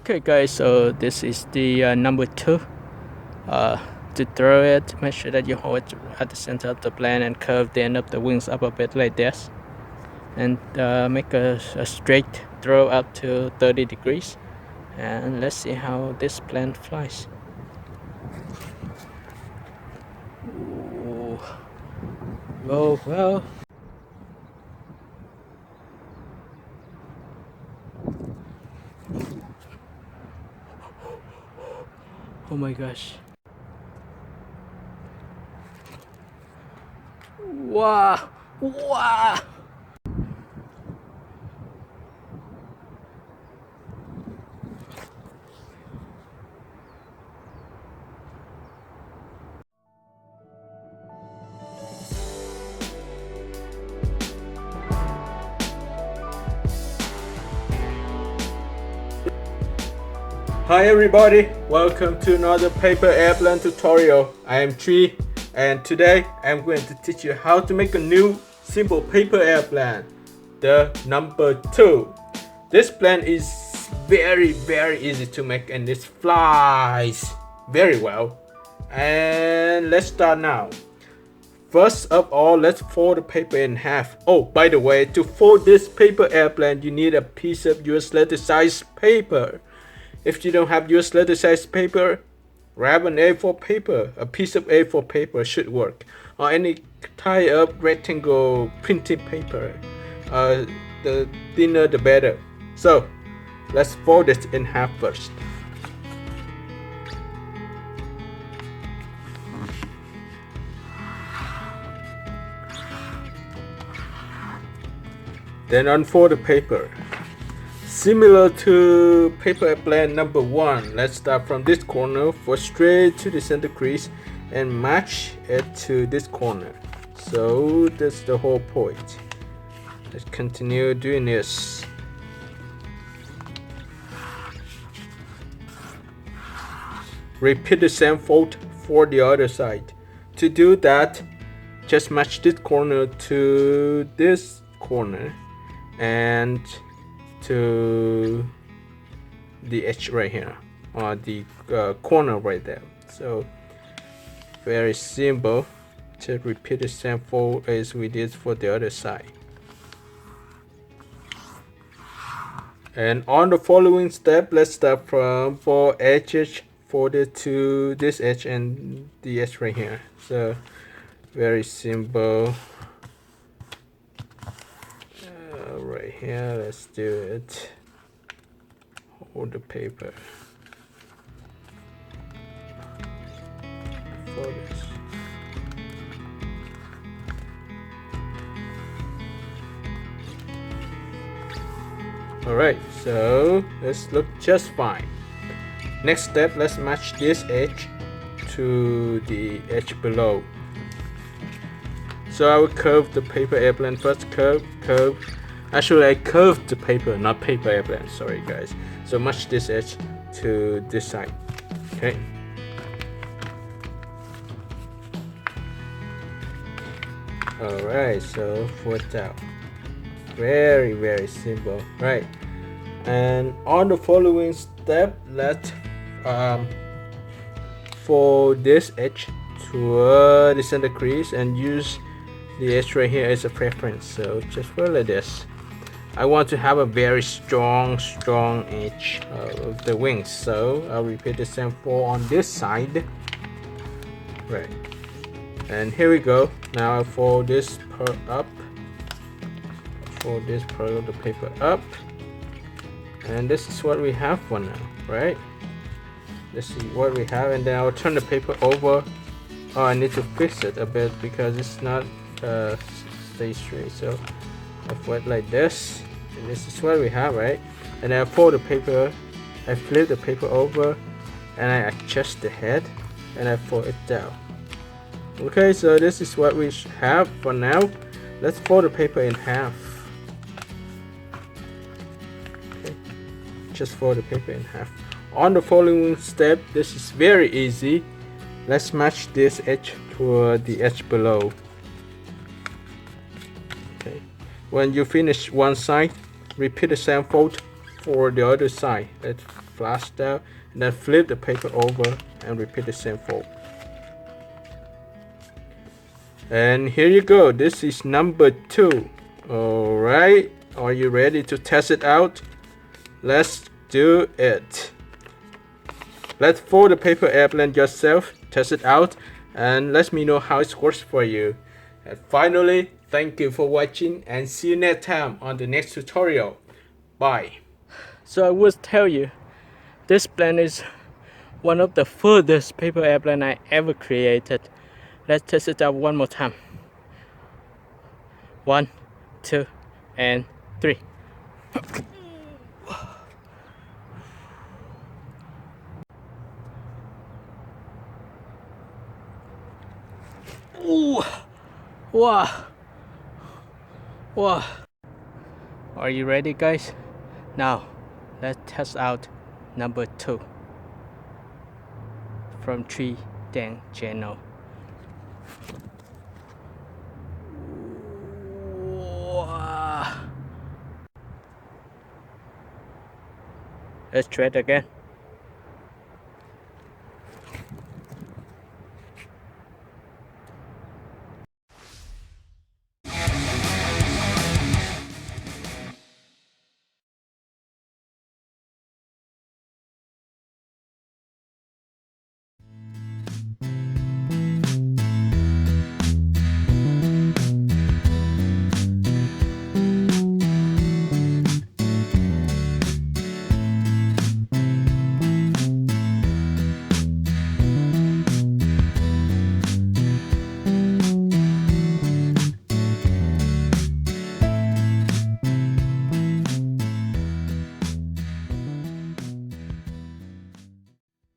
Okay guys, so this is the number 2. To throw it, make sure that you hold it at the center of the plan and curve the end of the wings up a bit like this, and make a straight throw up to 30 degrees, and let's see how this plane flies. Ooh. Oh well. Oh my gosh. Wow. Wow. Hi everybody, welcome to another paper airplane tutorial. I am Tri, and today I'm going to teach you how to make a new simple paper airplane, the number 2. This plane is very easy to make and it flies very well. And let's start now. First of all, let's fold the paper in half. Oh, by the way, to fold this paper airplane, you need a piece of US letter size paper. If you don't have US letter size paper, grab an A4 paper. A piece of A4 paper should work, or any type of rectangle printed paper. The thinner the better. So let's fold it in half first. Then unfold the paper. Similar to paper airplane number 1, let's start from this corner, for straight to the center crease and match it to this corner. So that's the whole point. Let's continue doing this. Repeat the same fold for the other side. To do that, just match this corner to this corner and to the edge right here, or the corner right there. So very simple. Just repeat the same fold as we did for the other side. And on the following step, let's start from 4 edges folded to this edge and the edge right here. So very simple. Right here, let's do it. Hold the paper. Fold this. Alright, so this looks just fine. Next step, let's match this edge to the edge below. So I will curve the paper airplane first. Curve. Actually, I curved the paper, not paper airplane. Sorry guys. So match this edge to this side. Okay. Alright, so foot out. Very simple. Right. And on the following step, let's fold this edge toward the center crease and use the edge right here as a preference. So just fold like this. I want to have a very strong edge of the wings, so I'll repeat the same fold on this side. Right. And here we go. Now I fold this part up. Fold this part of the paper up. And this is what we have for now, right? This is what we have, and then I'll turn the paper over. Oh, I need to fix it a bit because it's not stay straight. So I fold like this, and this is what we have, right? And then I fold the paper, I flip the paper over, and I adjust the head, and I fold it down. Okay, so this is what we have for now. Let's fold the paper in half. Okay, just fold the paper in half. On the following step, this is very easy. Let's match this edge toward the edge below. Okay. When you finish one side, repeat the same fold for the other side. Let's flat down, and then flip the paper over and repeat the same fold. And here you go, this is number 2. Alright, are you ready to test it out? Let's do it. Let's fold the paper airplane yourself, test it out, and let me know how it works for you. And finally, thank you for watching and see you next time on the next tutorial. Bye. So I would tell you, this plane is one of the furthest paper airplane I ever created. Let's test it out one more time. 1, 2, and 3. Ooh, wow, wow. Are you ready, guys? Now, let's test out number 2 from TriKdanG channel. Wow. Let's try it again.